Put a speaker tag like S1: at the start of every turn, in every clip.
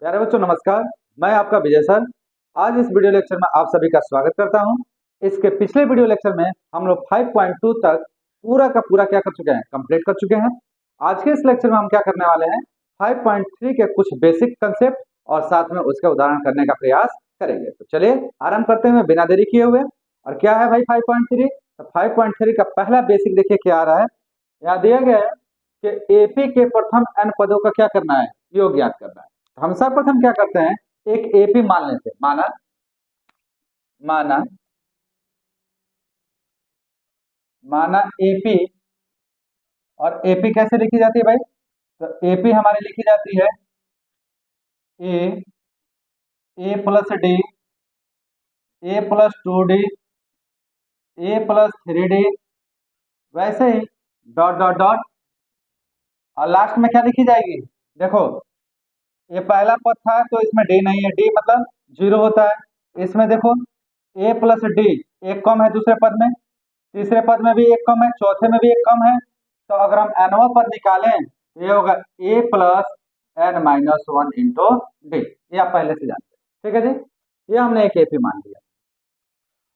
S1: प्यारे बच्चों नमस्कार। मैं आपका विजय सर आज इस वीडियो लेक्चर में आप सभी का स्वागत करता हूं। इसके पिछले वीडियो लेक्चर में हम लोग 5.2 तक पूरा का पूरा क्या कर चुके हैं, कंप्लीट कर चुके हैं। आज के इस लेक्चर में हम क्या करने वाले हैं, 5.3 के कुछ बेसिक कंसेप्ट और साथ में उसका उदाहरण करने का प्रयास करेंगे। तो चलिए आरंभ करते हैं बिना देरी किए हुए। और क्या है भाई 5.3? तो 5.3 का पहला बेसिक देखिए क्या आ रहा है। यहाँ दिया गया है कि एपी के प्रथम n पदों का क्या करना है, योग ज्ञात करना है। हम सर्वप्रथम क्या करते हैं, एक एपी मान लेते हैं। माना माना माना एपी। और एपी कैसे लिखी जाती है भाई? तो एपी हमारी लिखी जाती है A plus D, A plus 2D, A plus 3D, वैसे ही डॉट डॉट डॉट, और लास्ट में क्या लिखी जाएगी? देखो ये पहला पद था तो इसमें डी नहीं है, डी मतलब जीरो होता है। इसमें देखो ए प्लस डी एक कम है दूसरे पद में, तीसरे पद में भी एक कम है, चौथे में भी एक कम है। तो अगर हम एनवा पद निकालें तो ये होगा A plus N minus one into D. ये आप पहले से जानते हैं, ठीक है जी। ये हमने एक एपी मान लिया।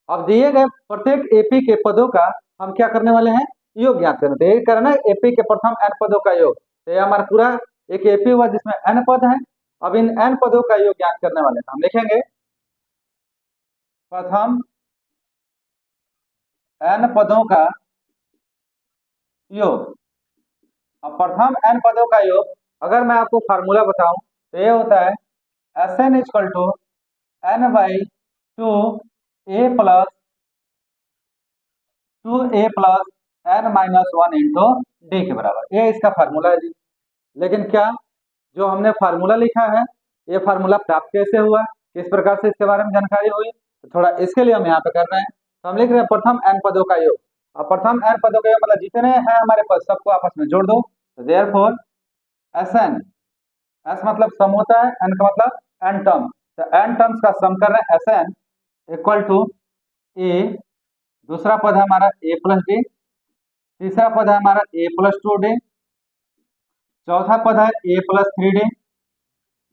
S1: अब दिए गए प्रत्येक एपी के पदों का हम क्या करने वाले हैं, योग ज्ञात करना। तो ये करना है एपी के प्रथम एन पदों का योग। तो ये हमारा पूरा एक एपी हुआ जिसमें एन पद है। अब इन एन पदों का योग ज्ञात करने वाले हैं। तो हम लिखेंगे प्रथम एन पदों का योग। अब प्रथम एन पदों का योग अगर मैं आपको फार्मूला बताऊं तो ये होता है S N equal to N by two A plus N minus one into D के बराबर। ये इसका फार्मूला है जी। लेकिन क्या जो हमने फार्मूला लिखा है ये फार्मूला प्राप्त कैसे हुआ, किस प्रकार से इसके बारे में जानकारी हुई, तो थोड़ा इसके लिए हम यहाँ पे कर रहे हैं। तो हम लिख रहे हैं प्रथम एन पदों का योग। अब प्रथम एन पदों का योग मतलब जितने हैं हमारे पद सबको आपस में जोड़ दो। तो देयरफॉर एस एन, एस मतलब सम होता है, एन का मतलब एन टर्म। तो एन टर्म्स का सम कर रहे हैं एस एन इक्वल टू ए, दूसरा पद है हमारा ए प्लस डी, तीसरा पद है हमारा ए प्लस 2D, चौथा पद है ए प्लस 3D।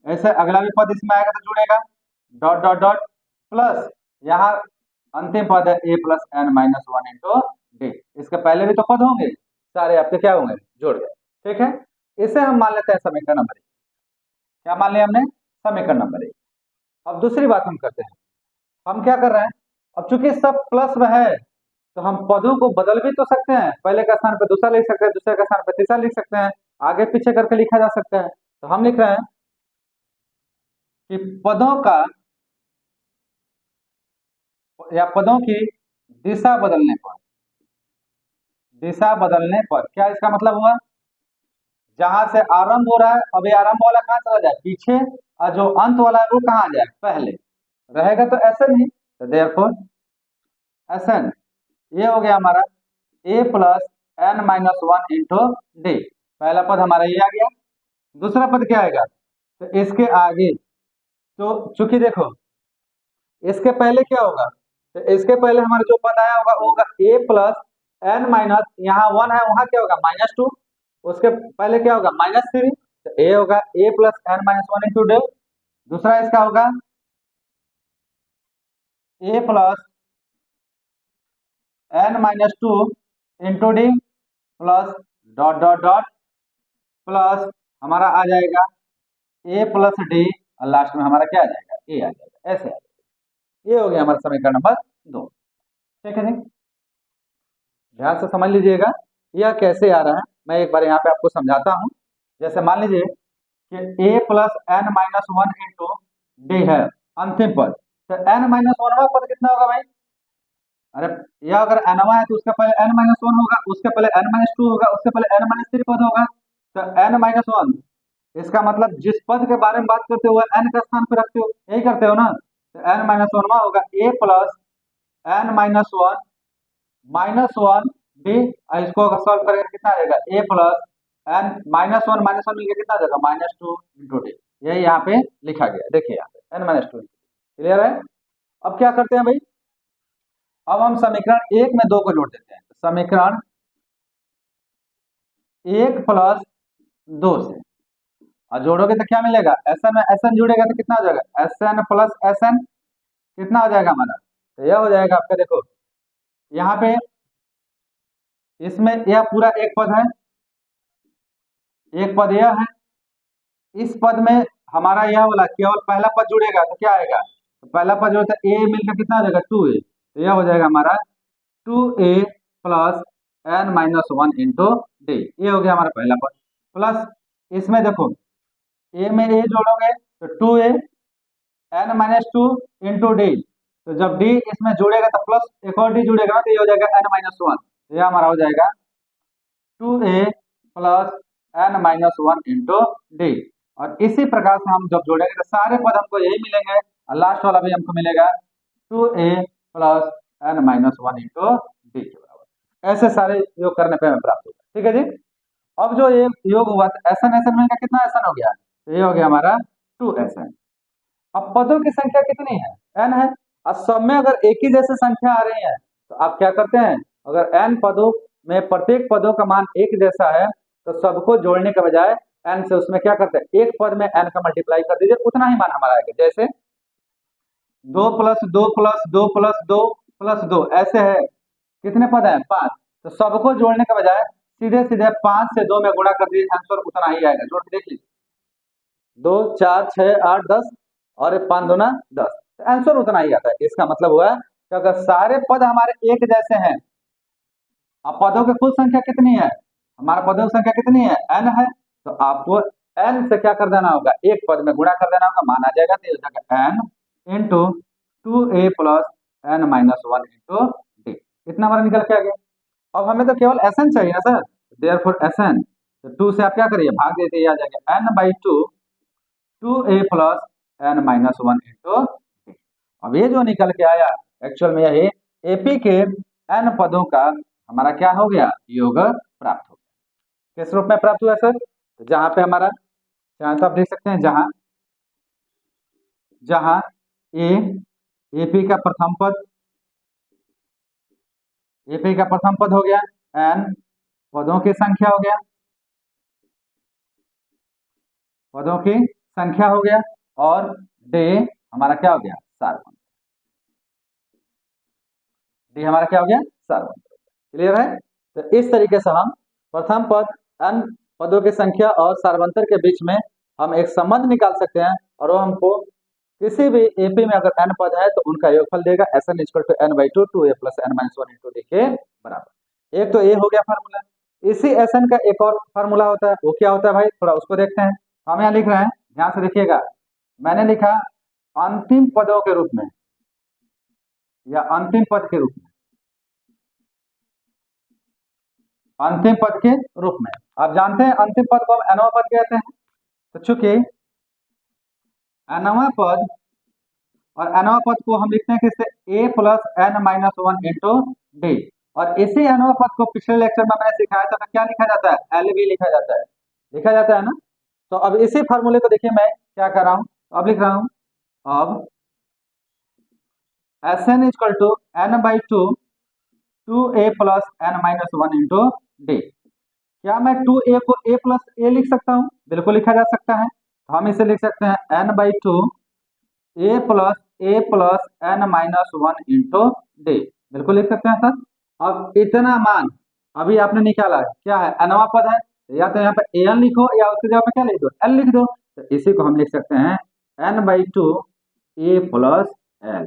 S1: ऐसे अगला भी पद इसमें आएगा तो जुड़ेगा डॉट डॉट डॉट प्लस यहाँ अंतिम पद है A plus N minus one into D. इसके पहले भी तो पद होंगे, सारे आपके क्या होंगे, जोड़ गए। ठीक है, इसे हम मान लेते हैं समीकरण नंबर एक। क्या मान लिया हमने? समीकरण नंबर एक। अब दूसरी बात हम करते हैं, हम क्या कर रहे हैं, अब चूंकि सब प्लस में है तो हम पदों को बदल भी तो सकते हैं। पहले का स्थान पर दूसरा लिख सकते हैं, दूसरे का स्थान पर तीसरा लिख सकते हैं, आगे पीछे करके लिखा जा सकता है। तो हम लिख रहे हैं कि पदों का या पदों की दिशा बदलने पर, दिशा बदलने पर क्या इसका मतलब हुआ, जहां से आरंभ हो रहा है अब ये आरंभ वाला कहाँ चला जाए, पीछे, और जो अंत वाला है वो कहाँ जाए, पहले रहेगा। तो ऐसा नहीं, तो देयरफॉर एसन ये हो गया हमारा A plus N minus one into D. पहला पद हमारा ये आ गया। दूसरा पद क्या आएगा, तो इसके आगे, तो चूंकि देखो इसके पहले क्या होगा, तो इसके पहले हमारा जो पद आया होगा वो होगा ए प्लस एन माइनस, यहाँ वन है वहां क्या होगा माइनस टू, उसके पहले क्या होगा माइनस थ्री। तो ए होगा A plus N minus one into D. दूसरा इसका होगा A plus N minus two into D plus dot dot dot plus हमारा आ जाएगा ए प्लस डी, और लास्ट में हमारा क्या आ जाएगा, ए आ जाएगा। ऐसे आ जाएगा। ये हो गया हमारा समीकरण नंबर दो। ठीक है जी, ध्यान से समझ लीजिएगा यह कैसे आ रहा है। मैं एक बार यहाँ पे आपको समझाता हूँ। जैसे मान लीजिए कि A plus N minus one into D है अंतिम पद। तो एन माइनस वन पद कितना होगा भाई? अरे यह अगर एनवा है तो उसका पहले एन माइनस वन होगा, उसके पहले एन माइनस टू होगा, उसके पहले एन माइनस थ्री पद होगा। तो एन माइनस वन, इसका मतलब जिस पद के बारे में बात करते हो एन का स्थान पे रखते हो, यही करते हो ना। तो एन माइनस वन होगा A plus N minus one D. इसको अगर सॉल्व करेंगे कितना आ जाएगा, A plus N minus one मिलकर कितना आ जाएगा माइनस टू इंटू डी। यही यहाँ पे लिखा गया, देखिए यहाँ पे एन माइनस टू। क्लियर है? अब क्या करते हैं भाई, अब हम समीकरण एक में दो को जोड़ देते हैं। समीकरण एक प्लस दो से, और जोड़ोगे तो क्या मिलेगा, एस एन में एस एन जुड़ेगा तो कितना हो जाएगा, S N plus S N कितना हो जाएगा हमारा, तो यह हो जाएगा आपका, देखो यहाँ पे इसमें यह पूरा एक पद है, एक पद यह है, इस पद में हमारा यह वाला केवल पहला पद जुड़ेगा तो क्या आएगा, तो पहला पद जो होता है ए मिलकर कितना हो जाएगा 2a, तो यह हो जाएगा हमारा 2a plus n minus one into D, ये हो गया हमारा पहला पद। प्लस इसमें देखो a में a जोड़ोगे तो 2a n minus two into D, तो जब d इसमें जुड़ेगा तो प्लस एक और d जुड़ेगा ना, तो ये हो जाएगा n माइनस वन, तो यह हमारा हो जाएगा 2a plus n minus one into D. और इसी प्रकार से हम जब जोड़ेंगे तो सारे पद हमको यही मिलेंगे और लास्ट वाला भी हमको मिलेगा 2a plus n minus one into D के बराबर। ऐसे सारे योग करने पे हमें प्राप्त होगा, ठीक है जी। अब जो ये योग हुआ एस एन में कितना एस एन हो गया, तो ये हो गया हमारा 2SN। अब पदों की संख्या कितनी है, n है, और सब में अगर एक ही जैसे संख्या आ रही है तो आप क्या करते हैं, अगर n पदों में प्रत्येक पदों का मान एक जैसा है तो सबको जोड़ने के बजाय n से उसमें क्या करते हैं, एक पद में n का मल्टीप्लाई कर दीजिए, उतना ही मान हमारा आएगा। जैसे 2 प्लस 2 प्लस 2 प्लस 2 प्लस 2 ऐसे है, कितने पद हैं 5, तो सबको जोड़ने के बजाय सीधे सीधे 5 से 2 में गुणा कर दीजिए, आंसर उतना ही आएगा। जोड़ के देख लीजिए, 2 4 6 8 10 और 5 दूना 10, तो आंसर उतना ही आता है। इसका मतलब हुआ कि अगर सारे पद हमारे एक जैसे हैं, अब पदों की कुल संख्या कितनी है, हमारा पदों की संख्या कितनी है n है, तो आपको n से क्या कर देना होगा, एक पद में गुणा कर देना होगा, मान आ जाएगा, तो हो जाएगा n into 2a plus n minus one into D, इतना हमारा निकल के आ गया। अब हमें तो केवल SN चाहिए ना सर, देयरफॉर SN, तो 2 से आप क्या करिए भाग देते ही आ जाएगा n by 2 2a plus n minus one into D. अब ये जो निकल के आया एक्चुअल में यही AP के n पदों का हमारा क्या हो गया, योग प्राप्त हो गया। किस रूप में प्राप्त हुआ सर, तो जहां पे हमारा, जहां तो आप देख सकते हैं, जहां जहां AP का प्रथम पद, AP का प्रथम पद हो गया, n पदों की संख्या हो गया, पदों की संख्या हो गया, और d हमारा क्या हो गया, सारवंत, d हमारा क्या हो गया, सारवंत। क्लियर है, तो इस तरीके से हम प्रथम पद n पदों की संख्या और सारवंतर के बीच में हम एक संबंध निकाल सकते हैं, और वो हमको किसी भी AP में अगर n पद है तो उनका योगफल देगा, SN equal to n by 2 2a plus n minus one into D के बराबर। एक तो ये हो गया फार्मूला। इसी SN का एक और फार्मूला होता है, वो क्या होता है भाई, थोड़ा उसको देखते हैं। हम यहाँ लिख रहे हैं, ध्यान से देखिएगा, मैंने लिखा अंतिम पदों के रूप में या अंतिम पद के रूप में, अंतिम पद के रूप में। आप जानते हैं अंतिम पद को हम nवां पद कहते हैं, तो चूंकि nवां पद और nवां पद को हम लिखते हैं किससे, a plus n minus one into D, और इसी nवां पद को पिछले लेक्चर में मैंने सिखाया था, तो क्या लिखा जाता है, LV लिखा जाता है, लिखा जाता है ना। तो अब इसी फार्मूले को देखिए मैं क्या कर रहा हूं, अब लिख रहा हूं, अब SN equal to n by 2 2a plus n minus one into D. क्या मैं 2a को a प्लस a लिख सकता हूं, बिल्कुल लिखा जा सकता है। तो हम इसे लिख सकते हैं n by 2 a plus n minus one into D, बिल्कुल लिख सकते हैं सर। अब इतना मान अभी आपने निकाला है, क्या है, nवां पद है, या तो यहाँ पे an लिखो या उसके जगह पे क्या लिख दो, l लिख दो, तो इसी को हम लिख सकते हैं n by 2 a plus l,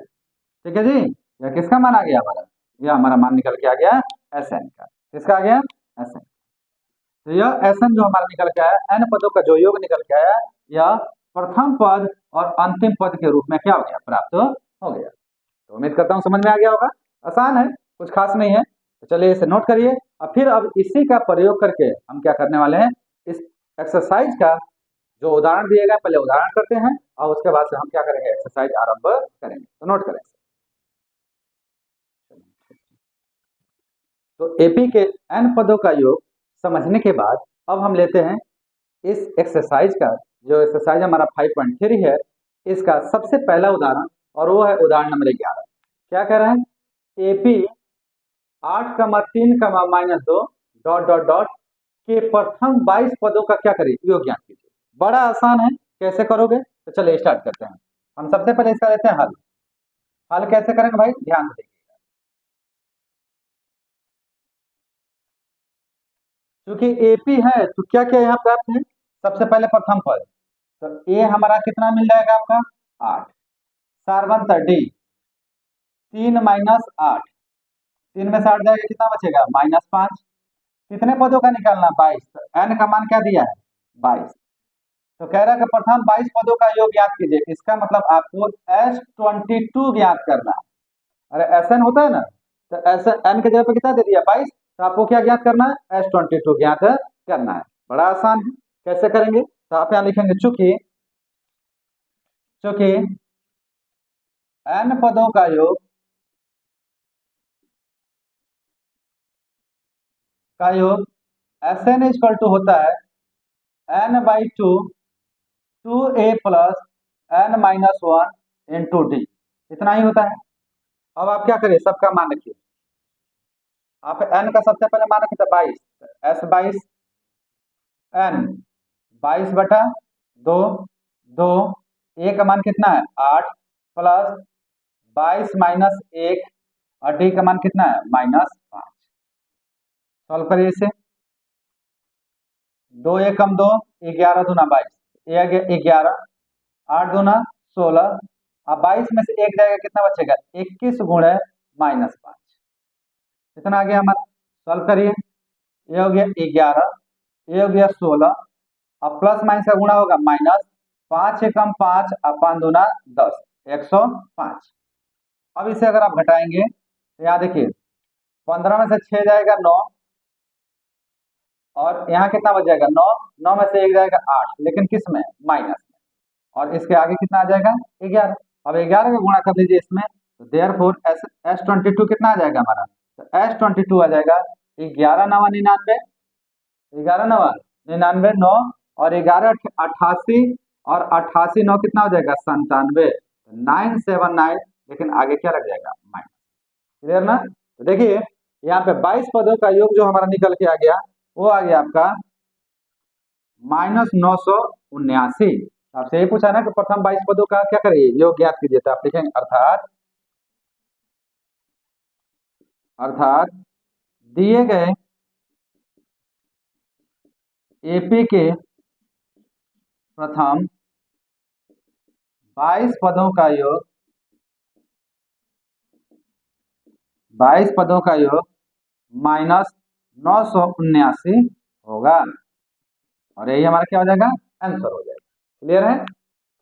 S1: ठीक है जी। यह किसका मान आ गया हमारा, यह हमारा मान निकल के आ गया SN का, किसका आ गया, SN। तो यह SN जो हमारा निकल के आया, n पदों का जो योग निकल के आया, यह प्रथम पद और अंतिम पद के रूप में क्या हो गया, प्राप्त हो गया। तो उम्मीद करता हूं समझ में आ गया होगा, आसान है, कुछ खास नहीं है। तो चलिए इसे नोट करिए। अब फिर अब इसी का प्रयोग करके हम क्या करने वाले हैं, इस एक्सरसाइज का जो उदाहरण दिए गए पहले उदाहरण करते हैं, और उसके बाद से हम क्या करेंगे, एक्सरसाइज आरंभ करेंगे। तो नोट करें, तो AP के n पदों का योग समझने के बाद अब हम लेते हैं इस एक्सरसाइज का, जो एक्सरसाइज हमारा 5.3 है, इसका सबसे पहला उदाहरण, और वो है उदाहरण नंबर 11। क्या कह रहे हैं, AP 8,3,-2 डॉट डॉट डॉट के प्रथम 22 पदों का क्या करिए, योग ज्ञात कीजिए। बड़ा आसान है, कैसे करोगे? तो चलिए स्टार्ट करते हैं। हम सबसे पहले इसका लेते हैं हल। हल कैसे करेंगे भाई, ध्यान से देखिए। क्योंकि एपी है तो क्या क्या यहाँ प्राप्त है, सबसे पहले प्रथम पद, तो ए हमारा कितना मिल जाएगा आपका 8, सारवंत डी 3 - 8, 3 में से 8 जाएगा कितना बचेगा -5। कितने पदों का निकालना 22, तो एन का मान क्या दिया है 22। तो कह रहा है कि प्रथम 22 पदों का योग ज्ञात कीजिए, इसका मतलब आपको S22 ज्ञात करना है। अरे एस एन होता है ना, तो एस एन के जगह पे कितना दे दिया 22, तो आपको क्या ज्ञात करना है S22 ज्ञात करना है। बड़ा आसान है, कैसे करेंगे? तो आप यहाँ लिखेंगे चूंकि चूंकि n पदों का योग एस एन इक्वल टू होता है n/2 2a plus n-1 into D, इतना ही होता है। अब आप क्या करिए, सबका मान रखिए। आप n का सबसे पहले मान रखिए 22, S22 n 22/2, 2 a का मान कितना है 8 प्लस 22 माइनस 1 और डी का मान कितना है -5। सॉल्व करिए इसे, 2 1 कम 2, 11 दूना 22, 11, 8 दूना 16, अब 22 में से 1 जाएगा कितना बचेगा 21 गुणे -5, कितना आ गया हमारा। सॉल्व करिए, ये हो गया 11, ये हो गया 16, अब प्लस माइनस का गुणा होगा माइनस, 5 एकम 5 और 5 दूना 10, 105। अब इसे अगर आप घटाएंगे तो यहाँ देखिए 15 में से 6 जाएगा 9, और यहाँ कितना बच जाएगा 9, 9 में से 1 जाएगा 8, लेकिन किस में माइनस में, और इसके आगे कितना आ जाएगा 11। अब 11 का गुणा कर लीजिए इसमें, तो देयरफॉर S22 कितना आ जाएगा हमारा, तो S22 आ जाएगा 11 9 99, 11 9 99, 9 और 11 88, और 88 9 कितना हो जाएगा 97, 979, लेकिन आगे क्या लग जाएगा माइनस। क्लियर ना? तो देखिए यहाँ पे 22 पदों का योग जो हमारा निकल के आ गया, वो आ गया आपका -979। आपसे यही पूछा ना कि प्रथम 22 पदों का क्या करिए योग ज्ञात कीजिए, तो आप लिखेंगे अर्थात दिए गए एपी के प्रथम 22 पदों का योग 22 पदों का योग -979 होगा, और यही हमारा क्या हो जाएगा आंसर हो जाएगा। क्लियर है?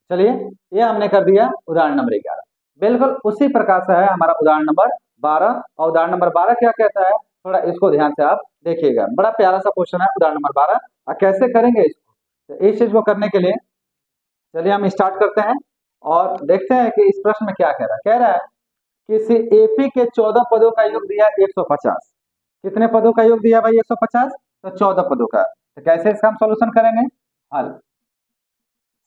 S1: चलिए ये हमने कर दिया उदाहरण नंबर 11। बिल्कुल उसी प्रकार से है हमारा उदाहरण नंबर 12, और उदाहरण नंबर 12 क्या कहता है, थोड़ा इसको ध्यान से आप देखिएगा। बड़ा प्यारा सा क्वेश्चन है उदाहरण नंबर 12, और कैसे करेंगे इसको, तो इस चीज को करने के लिए चलिए हम स्टार्ट करते हैं और देखते हैं कि इस प्रश्न में क्या कह रहा है। कह रहा है किसी एपी के 14 पदों का योग दिया 150। कितने पदों का योग दिया भाई 150, तो 14 पदों का। तो कैसे इसका हम सोल्यूशन करेंगे, हल।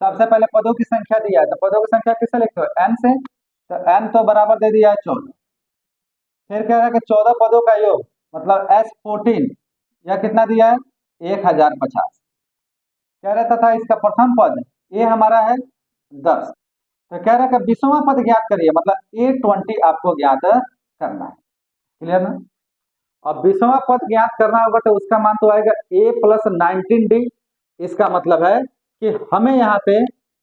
S1: सबसे पहले पदों की संख्या दिया है, तो पदों की संख्या किससे लिखते हो n से, तो n तो बराबर दे दिया है 14। फिर कह रहा है कि 14 पदों का योग मतलब S14, यह कितना दिया है 1050। कह रहा था इसका प्रथम पद ये हमारा है 10, तो कह रहा है कि 20वां पद ज्ञात करिए, मतलब A20 आपको ज्ञात करना है। क्लियर ना? अब 20वां पद ज्ञात करना होगा तो उसका मान तो आएगा A प्लस 19D। इसका मतलब है कि हमें यहाँ पे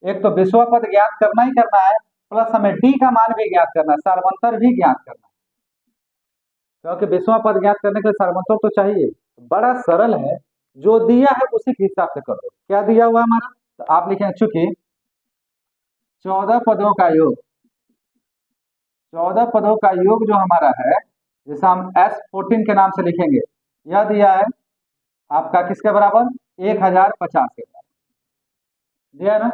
S1: एक तो 20वां पद ज्ञात करना ही करना है, प्लस हमें D का मान भी ज्ञात करना है, सार्वंतर भी ज्ञात करना है, क्योंकि 20वां पद ज्ञात करने के लिए सार्वंतर तो चाहिए। बड़ा सरल है, जो दिया है उसी के हिसाब से कर दो। क्या दिया हुआ हमारा, तो आप लिखें चूंकि 14 पदों का योग 14 पदों का योग जो हमारा है, जैसा हम S14 के नाम से लिखेंगे, यह दिया है आपका किसके बराबर 1050 के बराबर दिया है ना।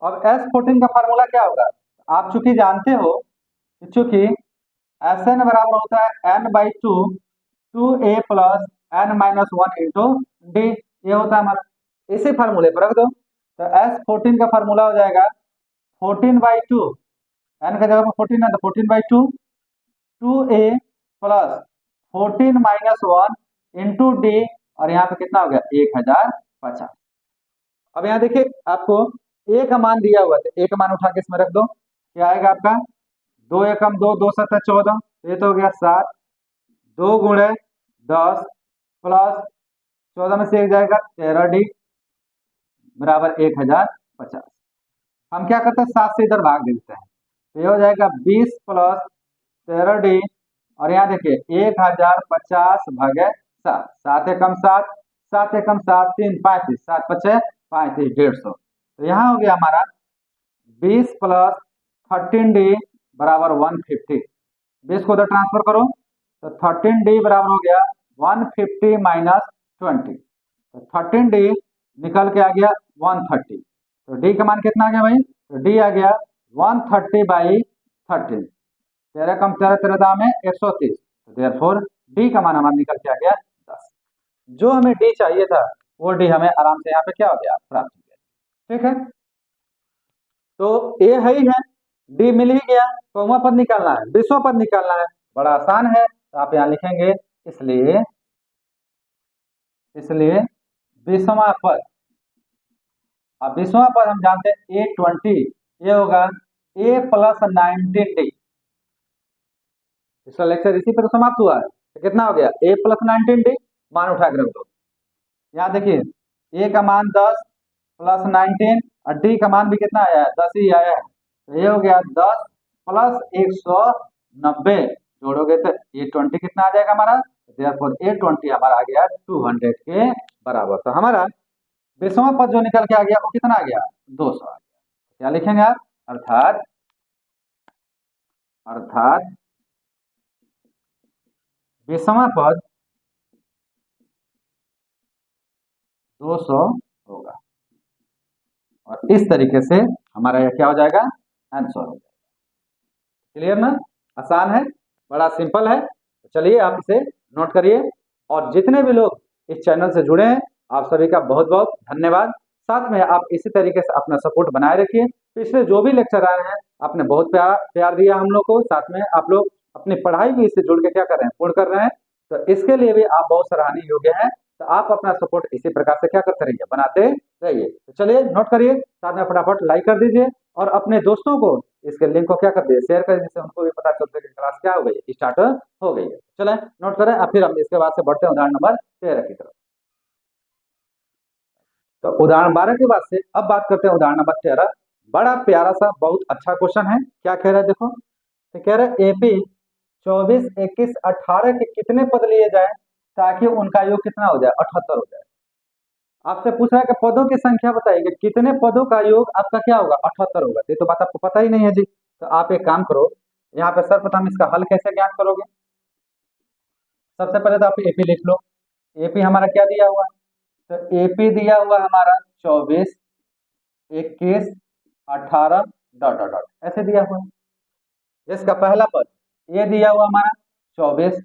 S1: अब S14 का फार्मूला क्या होगा, आप चूंकि जानते हो कि चूंकि Sn बराबर होता है n/2 2a plus n-1 into D, ये होता है हमारा, इसी फार्मूले पर रख दो। तो S14 का फार्मूला हो जाएगा 14/2, n का जगह पर 14 है तो 14/2 2a प्लस 14 - 1 इंटू डी, और यहाँ पे कितना हो गया 1050। अब यहाँ देखिए आपको ए का मान दिया हुआ था, ए का मान उठा के इसमें रख दो, क्या आएगा आपका 2 एकम 2, 2 7 14, ये तो हो गया 7, 2 × 10 प्लस 14 में से एक जाएगा 13D बराबर 1050। हम क्या करते हैं 7 से इधर भाग देते हैं, तो ये हो जाएगा 20 प्लस 13D, और यहाँ देखिए 1050 भागे 7, 7 एकम 7, 7 एकम 7 3 35, 7 पचे 35, 150। तो यहाँ हो गया हमारा 20 प्लस 13D बराबर 150। 20 को उधर ट्रांसफर करो तो 13D बराबर हो गया 150 माइनस 20, तो 13D निकल के आ गया 130। तो D का मान कितना आ गया भाई, तो D आ गया 130/13, 13 कम 13 13 दाम है 130, तो देयरफॉर D का मान हमारा निकल के आ गया 10। जो हमें D चाहिए था वो D हमें आराम से यहाँ पे क्या हो गया, प्राप्त हो गया। ठीक है, तो A है ही है, D मिल ही गया, कौवा पद निकालना है, 20वां पद निकालना है, बड़ा आसान है। तो आप यहाँ लिखेंगे इसलिए 20वां पद, अब 20वां पद हम जानते हैं A20, ये होगा A प्लस 19D। इसका लेक्चर इसी पर समाप्त हुआ है, तो कितना हो गया A प्लस 19D, मान उठा के रख दो। यहाँ देखिए A का मान 10 प्लस 19 और D का मान भी कितना आया है, 10 ही आया है, तो ये हो गया 10 प्लस 190, जोड़ोगे तो A20 कितना आ जाएगा हमारा, देयरफॉर A20 हमारा आ गया 200 के बराबर। तो हमारा 20वां पद जो निकल के आ गया वो कितना आ गया, 200 आ गया। क्या लिखेंगे आप, अर्थात 20वां पद 200 होगा, और इस तरीके से हमारा यह क्या हो जाएगा, आंसर हो जाएगा। क्लियर ना, आसान है, बड़ा सिंपल है। तो चलिए आप इसे नोट करिए, और जितने भी लोग इस चैनल से जुड़े हैं आप सभी का बहुत बहुत धन्यवाद। साथ में आप इसी तरीके से अपना सपोर्ट बनाए रखिए। पिछले जो भी लेक्चर आए हैं आपने बहुत प्यार दिया हम लोग को, साथ में आप लोग अपनी पढ़ाई भी इससे जुड़ के क्या कर रहे हैं, पूर्ण कर रहे हैं, तो इसके लिए भी आप बहुत सराहनीय योग्य हैं। तो आप अपना सपोर्ट इसी प्रकार से क्या करते रहिए, बनाते रहिए। तो चलिए नोट करिए, साथ में फटाफट लाइक कर दीजिए, और अपने दोस्तों को इसके लिंक को क्या कर दिए, शेयर कर, जिससे उनको भी पता चलता है कि क्लास क्या हो गई है, स्टार्ट हो गई है। चले नोट करें, अब फिर हम इसके बाद से बढ़ते हैं उदाहरण नंबर 13 की तरफ। तो उदाहरण 12 के बाद से अब बात करते हैं उदाहरण नंबर 13। बड़ा प्यारा सा बहुत अच्छा क्वेश्चन है। क्या कह रहा है देखो, तो कह रहा है AP 24 21 18 के कितने पद लिए जाए ताकि उनका योग कितना हो जाए, 78 हो जाए। आपसे पूछ रहा है कि पदों की संख्या बताइए, कितने पदों का योग आपका क्या होगा, 78 होगा। ये तो बात आपको पता ही नहीं है जी। तो आप एक काम करो, यहाँ पे सर्वप्रथम इसका हल कैसे ज्ञात करोगे। सबसे पहले तो आप AP लिख लो। AP हमारा क्या दिया हुआ है, तो AP दिया हुआ हमारा 24 21 18 डॉट डॉट डॉट ऐसे दिया हुआ है। जिसका पहला पद ये दिया हुआ हमारा 24,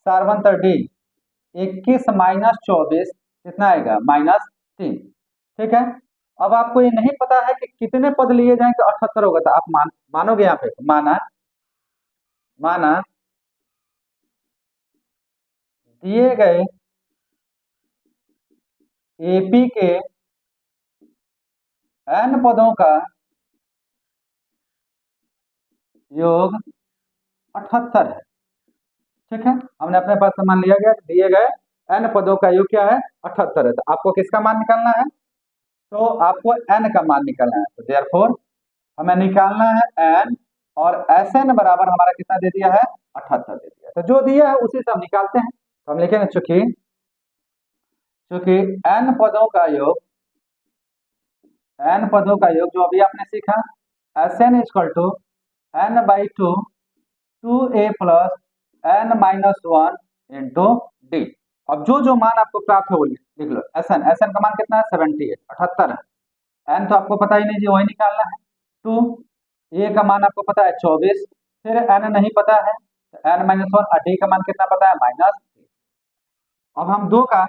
S1: सार्वंतर D 21 माइनस 24 कितना आएगा, -3। ठीक है, अब आपको ये नहीं पता है कि कितने पद लिए जाएं तो 78 होगा। तो आप मानोगे यहाँ पे, माना दिए गए AP के n पदों का योग 78 है। ठीक है, हमने अपने पास मान लिया गया, दिए गए n पदों का योग क्या है, 78 है। तो आपको किसका मान निकालना है, तो आपको n का मान निकालना है। तो देयरफॉर हमें निकालना है n, और Sn बराबर हमारा कितना दे दिया है, 78 दे दिया। तो जो दिया है उसी से हम निकालते हैं। तो हम लिखेंगे चूंकि n पदों का योग, n पदों का योग जो अभी आपने सीखा, Sn = n/2 2a plus n minus 1 into D। अब जो मान आपको प्राप्त हो लिख लो। Sn का मान कितना है, 78, 78 है। n तो आपको पता ही नहीं जी, वही निकालना है। 2 a का मान आपको पता है 24, फिर n नहीं पता है तो n माइनस 1, D का मान कितना पता है, -3। अब हम 2 का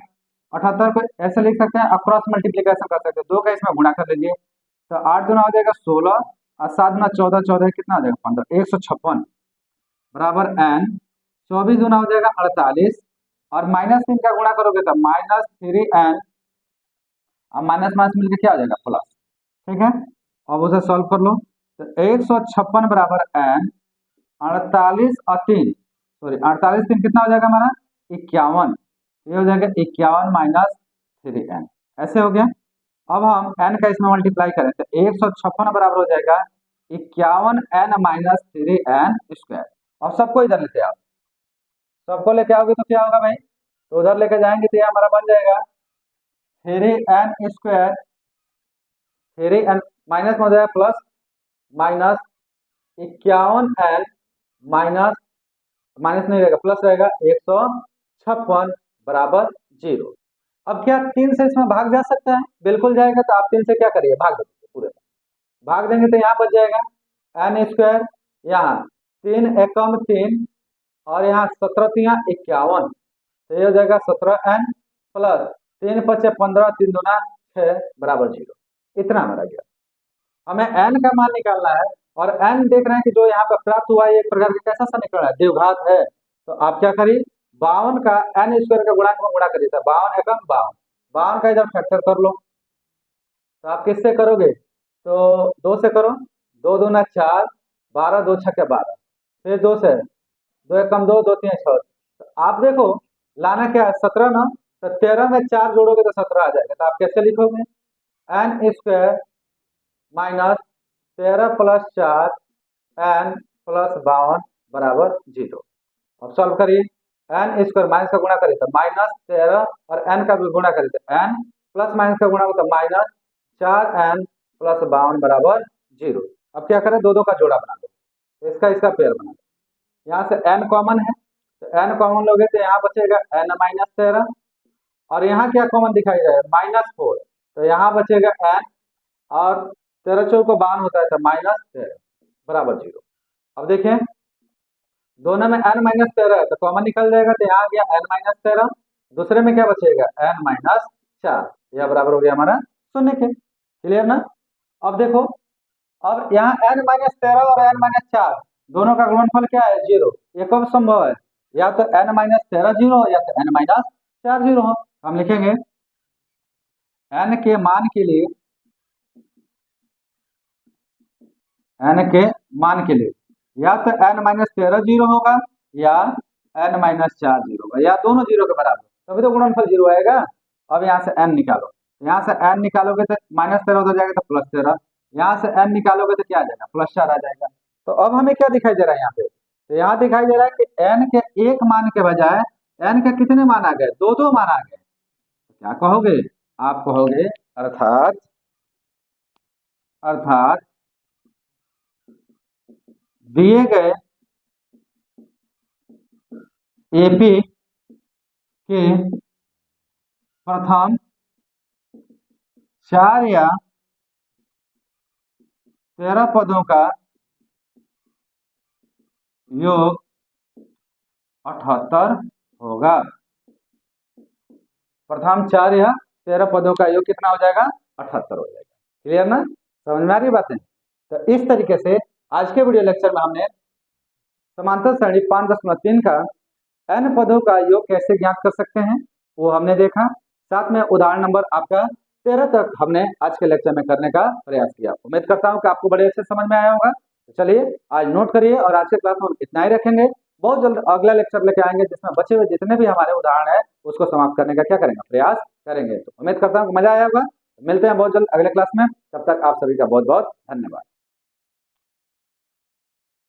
S1: 78 को ऐसे लिख सकते हैं, क्रॉस मल्टीप्लीकेशन कर सकते हैं, 2 का इसमें गुणा कर लीजिए। तो 8 दूना हो जाएगा 16, और 7 दूना 14, 14 कितना हो जाएगा 15, 156 बराबर n। 24 दूना हो जाएगा 48, और -3 का गुणा करोगे तो -3n, अब माइनस माइनस मिलकर क्या हो जाएगा प्लस, ठीक है। अब उसे सॉल्व कर लो। तो 156 बराबर n 48 और 3, सॉरी 48 3 कितना हो जाएगा हमारा 51, ये हो जाएगा 51 माइनस 3n, ऐसे हो गया। अब हम n का इसमें मल्टीप्लाई करें तो 156 बराबर हो जाएगा 51n माइनस 3n स्क्वायर। और सबको इधर लेते आओ, सबको लेके आओगे तो क्या होगा भाई, तो उधर लेके जाएंगे तो ये हमारा बन जाएगा 3n स्क्वायर, 3n माइनस में हो जाएगा plus, minus 51n minus, minus नहीं रहेगा प्लस रहेगा 156 बराबर 0। अब क्या 3 से इसमें भाग जा सकता है, बिल्कुल जाएगा। तो आप 3 से क्या करिए भाग देंगे, पूरे भाग देंगे तो यहाँ बच जाएगा n स्क्वायर, यहाँ 3 एकम 3 और यहाँ 17 तिया 51, तो ये हो जाएगा 17n प्लस 3 पचे 15 3 दूना 6 बराबर 0। इतना हमारा गया। हमें n का मान निकालना है और n देख रहे हैं कि जो यहाँ पर प्राप्त हुआ है एक प्रकार का कैसा समीकरण है, द्विघात है। तो आप क्या करिए 52 का n स्क्वायर का गुणांक में गुणा करिए, 52 एकम 52, 52 का इधर फैक्टर कर लो। तो आप किससे करोगे, तो 2 से करो, 2 दूना 4, 12 2 छक्के 12, फिर 2 से, 2 एकम 2 2 3 6। तो आप देखो लाना क्या है 17 ना, तो 13 में 4 जोड़ोगे तो 17 आ जाएगा। तो आप कैसे लिखोगे n square minus 13 plus 4 n plus 52 बराबर 0। अब सॉल्व करिए, n स्क्वायर माइनस का गुणा करिए तो माइनस 13 और n का भी गुणा करिए तो n प्लस माइनस का गुणा हो तो माइनस 4n प्लस 52 बराबर 0। अब क्या करें, दो दो का जोड़ा बना दो, इसका पेयर बना दो। यहाँ से n कॉमन है तो n कॉमन लोगे तो यहाँ बचेगा n माइनस 13 और यहाँ क्या कॉमन दिखाई दे रहा है माइनस 4, तो यहाँ बचेगा n और 13 चौक को 52 होता है तो माइनस 13 बराबर 0। अब देखिए दोनों में n माइनस 13 है तो कॉमन निकल जाएगा, तो यहाँ आ गया n माइनस 13, दूसरे में क्या बचेगा n माइनस 4, यह बराबर हो गया हमारा 0 के। क्लियर ना। अब देखो, अब यहाँ n माइनस 13 और n माइनस 4 दोनों का गुणनफल क्या है 0, एक और संभव है, या तो n माइनस 13 0 या तो n माइनस 4 0 हो। हम लिखेंगे n के मान के लिए, n के मान के लिए या तो n माइनस 13 0 होगा या n माइनस 4 0 होगा, या दोनों 0 के बराबर, तभी तो गुणनफल 0 आएगा। अब यहाँ से n निकालो, यहाँ से n निकालोगे तो माइनस 13 उधर जाएगा तो प्लस 13, यहाँ से n निकालोगे तो क्या आ जाएगा प्लस 4 आ जाएगा। तो अब हमें क्या दिखाई दे रहा है यहाँ पे, तो यहाँ दिखाई दे रहा है कि n के एक मान के बजाय n के कितने मान आ गए, दो दो मान आ गए। तो क्या कहोगे, आप कहोगे अर्थात दिए गए एपी के प्रथम 4 या 13 पदों का योग 78 होगा। प्रथम 4 या 13 पदों का योग कितना हो जाएगा 78 हो जाएगा। क्लियर ना, समझ में आ रही बातें। तो इस तरीके से आज के वीडियो लेक्चर में हमने समांतर सारणी 5.3 का n पदों का योग कैसे ज्ञात कर सकते हैं वो हमने देखा, साथ में उदाहरण नंबर आपका 13 तक हमने आज के लेक्चर में करने का प्रयास किया। उम्मीद करता हूं कि आपको बड़े अच्छे समझ में आया होगा। तो चलिए आज नोट करिए और आज के क्लास में इतना ही रखेंगे। बहुत जल्द अगला लेक्चर लेके आएंगे जिसमें बचे हुए जितने भी हमारे उदाहरण है उसको समाप्त करने का क्या करेंगे प्रयास करेंगे। तो उम्मीद करता हूँ मजा आया होगा। मिलते हैं बहुत जल्द अगले क्लास में, तब तक आप सभी का बहुत बहुत धन्यवाद।